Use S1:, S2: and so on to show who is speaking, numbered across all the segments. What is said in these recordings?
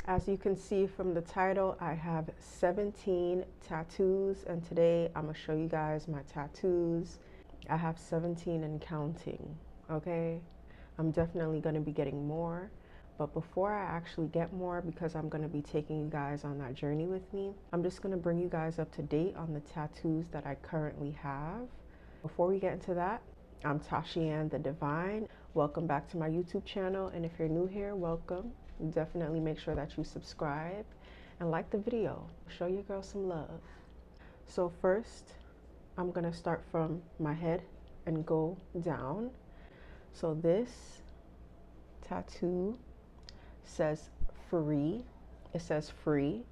S1: As you can see from the title, I have 17 tattoos, and today I'm gonna show you guys my tattoos. I have 17 and counting, okay? I'm definitely gonna be getting more, but before I actually get more, because I'm gonna be taking you guys on that journey with me, I'm just gonna bring you guys up to date on the tattoos that I currently have. Before we get into that, I'm Tashiann the Divine. Welcome back to my YouTube channel, and if you're new here, welcome. Definitely make sure that you subscribe and like the video. Show your girl some love. So first, I'm gonna start from my head and go down. So this tattoo says free. It says free,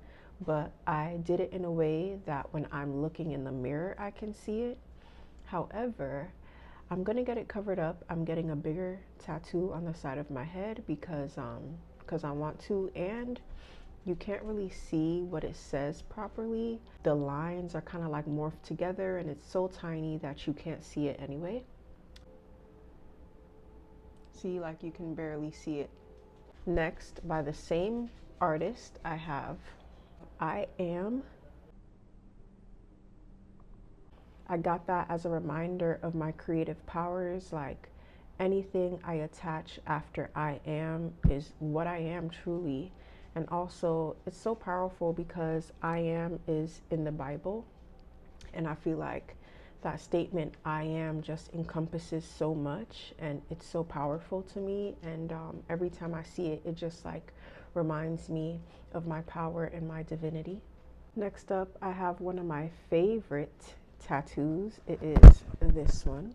S1: but I did it in a way that when I'm looking in the mirror, I can see it. However, I'm gonna get it covered up. I'm getting a bigger tattoo on the side of my head because I want to, and you can't really see what it says properly. The lines are kind of like morphed together, and it's so tiny that you can't see it anyway. See, like you can barely see it. Next, by the same artist, I have I Am. I got that as a reminder of my creative powers. Like anything I attach after I am is what I am truly. And also, it's so powerful because I am is in the Bible. And I feel like that statement, I am, just encompasses so much, and it's so powerful to me. And every time I see it, it just like reminds me of my power and my divinity. Next up, I have one of my favorite tattoos. It is this one,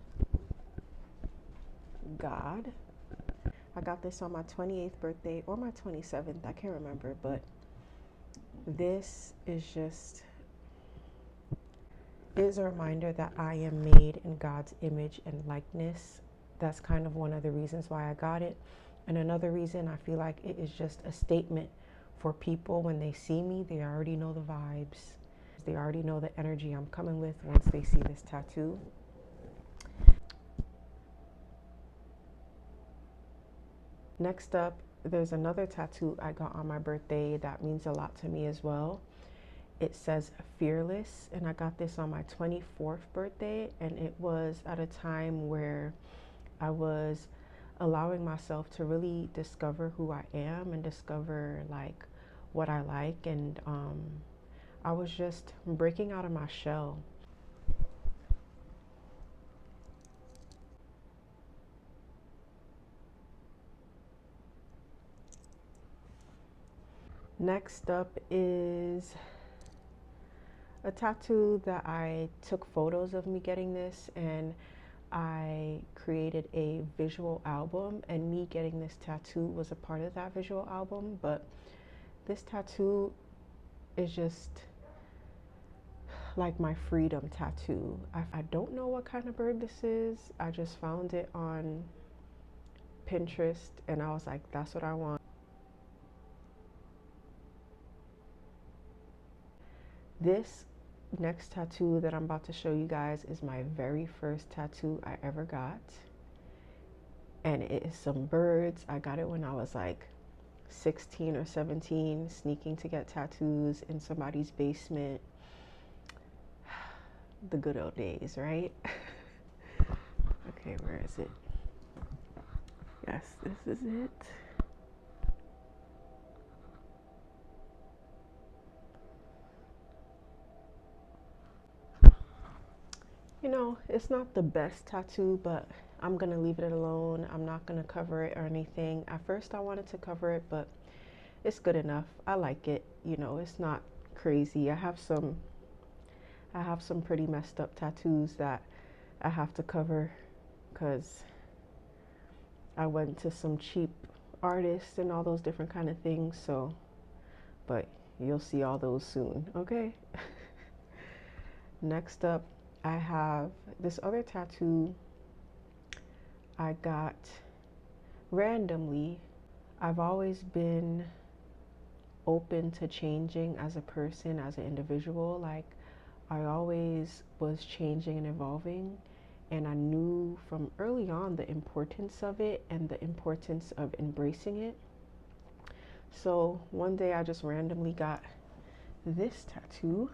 S1: God. I got this on my 28th birthday or my 27th, I can't remember, but this is a reminder that I am made in God's image and likeness. That's kind of one of the reasons why I got it. And another reason, I feel like it is just a statement for people. When they see me, they already know the vibes. They already know the energy I'm coming with once they see this tattoo. Next up, there's another tattoo I got on my birthday that means a lot to me as well. It says fearless, and I got this on my 24th birthday, and it was at a time where I was allowing myself to really discover who I am and discover like what I like, and I was just breaking out of my shell. Next up is a tattoo that I took photos of me getting this, and I created a visual album, and me getting this tattoo was a part of that visual album. But this tattoo is just like my freedom tattoo. I don't know what kind of bird this is. I just found it on Pinterest, and I was like, that's what I want. This next tattoo that I'm about to show you guys is my very first tattoo I ever got, and it is some birds. I got it when I was like 16 or 17, sneaking to get tattoos in somebody's basement. The good old days, right? Okay, where is it? Yes, this is it. You know, it's not the best tattoo, but I'm gonna leave it alone. I'm not gonna cover it or anything. At first I wanted to cover it, but it's good enough. I like it. You know, it's not crazy. I have some pretty messed up tattoos that I have to cover because I went to some cheap artists and all those different kind of things. So, but you'll see all those soon, okay? Next up, I have this other tattoo I got randomly. I've always been open to changing as a person, as an individual. Like, I always was changing and evolving, and I knew from early on the importance of it and the importance of embracing it. So one day I just randomly got this tattoo.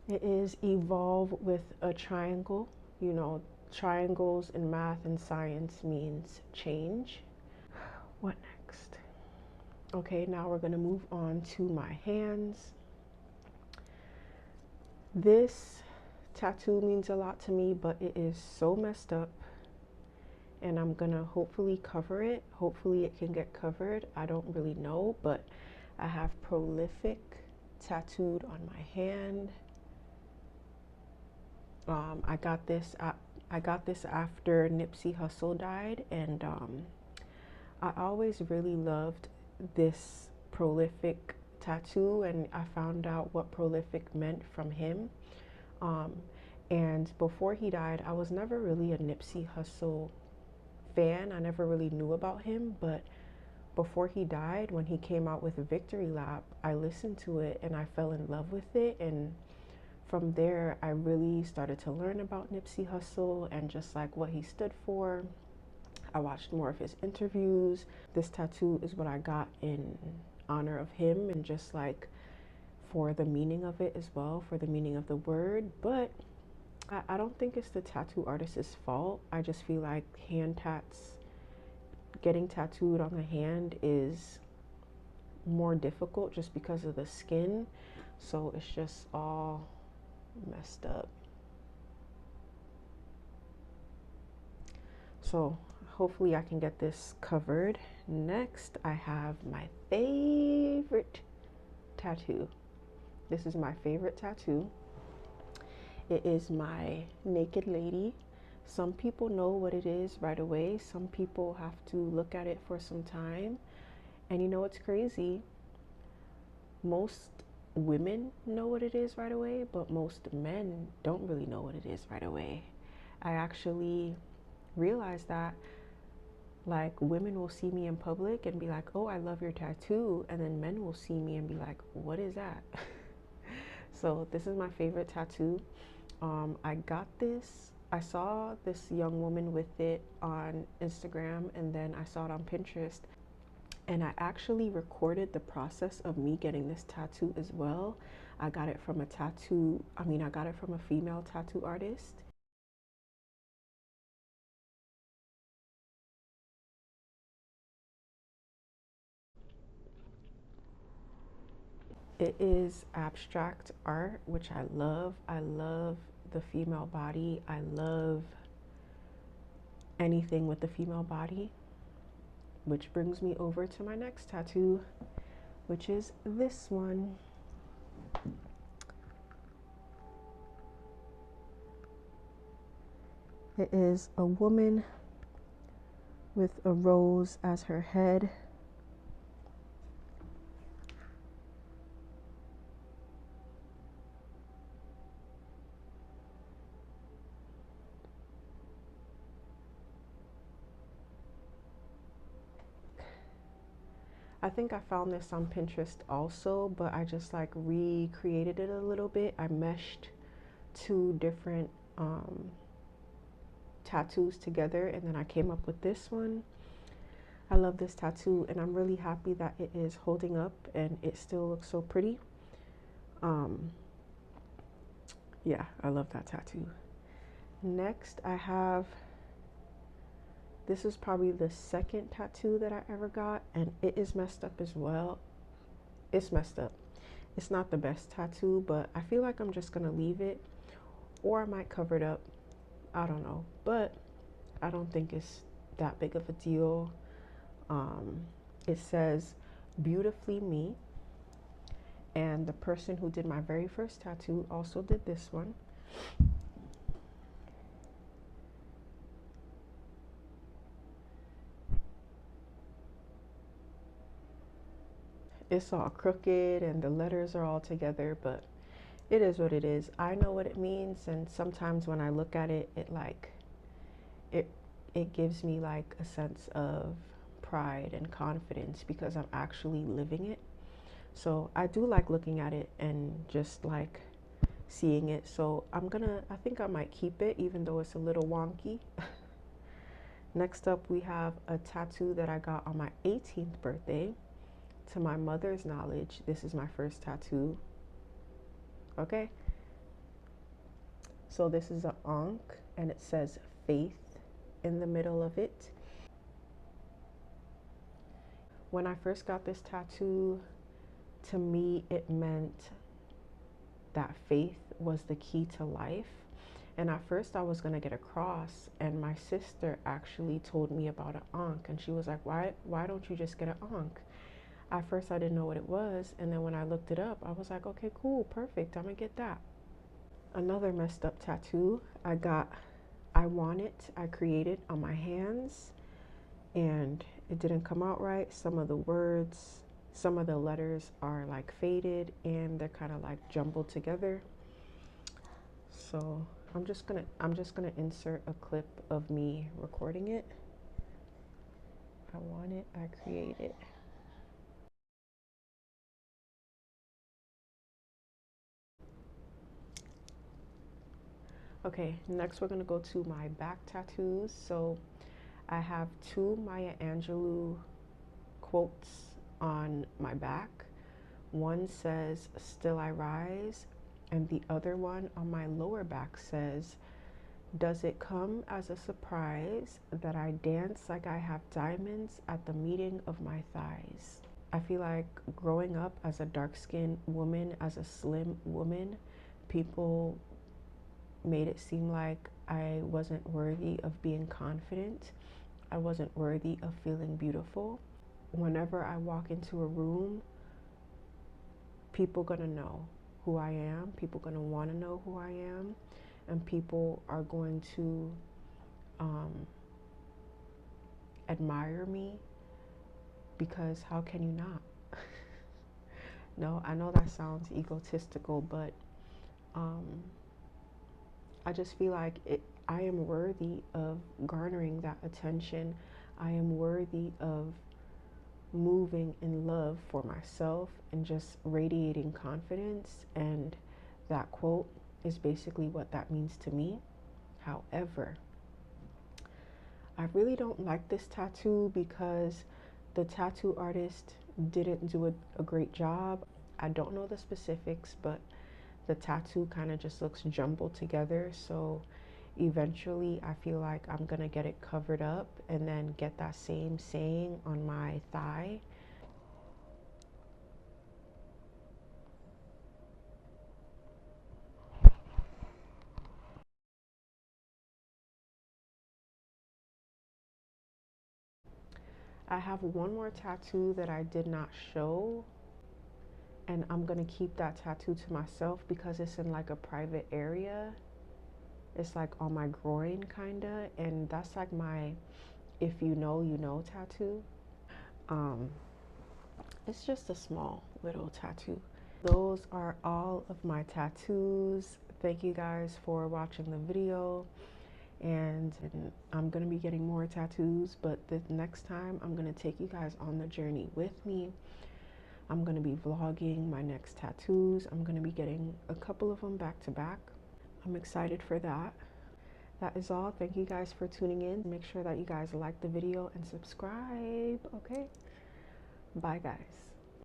S1: It is evolve with a triangle. You know, triangles in math and science means change. What next? Okay, now we're gonna move on to my hands. This tattoo means a lot to me, but it is so messed up, and I'm gonna hopefully cover it. Hopefully it can get covered. I don't really know, but I have prolific tattooed on my hand. I got this after Nipsey Hussle died, and I always really loved this prolific tattoo, and I found out what prolific meant from him. And before he died, I was never really a Nipsey Hussle fan. I never really knew about him, but before he died, when he came out with Victory Lap, I listened to it and I fell in love with it. And from there, I really started to learn about Nipsey Hussle and just like what he stood for. I watched more of his interviews. This tattoo is what I got in honor of him and just like for the meaning of it as well, for the meaning of the word. But I don't think it's the tattoo artist's fault. I just feel like getting tattooed on the hand is more difficult just because of the skin. So it's just all messed up. So hopefully I can get this covered. Next, I have my favorite tattoo. This is my favorite tattoo. It is my naked lady. Some people know what it is right away. Some people have to look at it for some time. And you know what's crazy? Most women know what it is right away, but most men don't really know what it is right away. I actually realized that like women will see me in public and be like, oh, I love your tattoo. And then men will see me and be like, what is that? So this is my favorite tattoo. I saw this young woman with it on Instagram, and then I saw it on Pinterest. And I actually recorded the process of me getting this tattoo as well. I got it from I got it from a female tattoo artist. It is abstract art, which I love. I love the female body. I love anything with the female body, which brings me over to my next tattoo, which is this one. It is a woman with a rose as her head. I think I found this on Pinterest also, but I just like recreated it a little bit. I meshed two different tattoos together, and then I came up with this one. I love this tattoo, and I'm really happy that it is holding up and it still looks so pretty. Yeah, I love that tattoo. Next, this is probably the second tattoo that I ever got, and it is messed up as well. It's messed up. It's not the best tattoo, but I feel like I'm just gonna leave it, or I might cover it up. I don't know, but I don't think it's that big of a deal. It says beautifully me, and the person who did my very first tattoo also did this one. It's all crooked and the letters are all together, but it is what it is. I know what it means, and sometimes when I look at it, it gives me like a sense of pride and confidence because I'm actually living it. So I do like looking at it and just like seeing it. So I think I might keep it even though it's a little wonky. Next up, we have a tattoo that I got on my 18th birthday. To my mother's knowledge, this is my first tattoo. Okay? So this is an ankh, and it says faith in the middle of it. When I first got this tattoo, to me, it meant that faith was the key to life. And at first I was going to get a cross, and my sister actually told me about an ankh, and she was like, why don't you just get an ankh? At first I didn't know what it was, and then when I looked it up, I was like, okay, cool, perfect, I'm gonna get that. Another messed up tattoo I want it, I created on my hands, and it didn't come out right. Some of the words, some of the letters are like faded, and they're kind of like jumbled together. So I'm just gonna insert a clip of me recording it. I want it, I create it. Okay, next we're gonna go to my back tattoos. So I have two Maya Angelou quotes on my back. One says, "Still I rise," and the other one on my lower back says, "Does it come as a surprise that I dance like I have diamonds at the meeting of my thighs?" I feel like growing up as a dark-skinned woman, as a slim woman, people made it seem like I wasn't worthy of being confident. I wasn't worthy of feeling beautiful. Whenever I walk into a room, people gonna know who I am. People gonna want to know who I am, and people are going to admire me, because how can you not? No, I know that sounds egotistical, but I just feel like I am worthy of garnering that attention. I am worthy of moving in love for myself and just radiating confidence. And that quote is basically what that means to me. However, I really don't like this tattoo because the tattoo artist didn't do a great job. I don't know the specifics, but the tattoo kind of just looks jumbled together. So eventually I feel like I'm gonna get it covered up and then get that same saying on my thigh. I have one more tattoo that I did not show, and I'm gonna keep that tattoo to myself because it's in like a private area. It's like on my groin kinda, and that's like my "if you know you know" tattoo. um it's just a small little tattoo. Those are all of my tattoos. Thank you guys for watching the video, and I'm gonna be getting more tattoos, but the next time I'm gonna take you guys on the journey with me. I'm gonna be vlogging my next tattoos. I'm gonna be getting a couple of them back to back. I'm excited for that. That is all. Thank you guys for tuning in. Make sure that you guys like the video and subscribe. Okay, bye guys.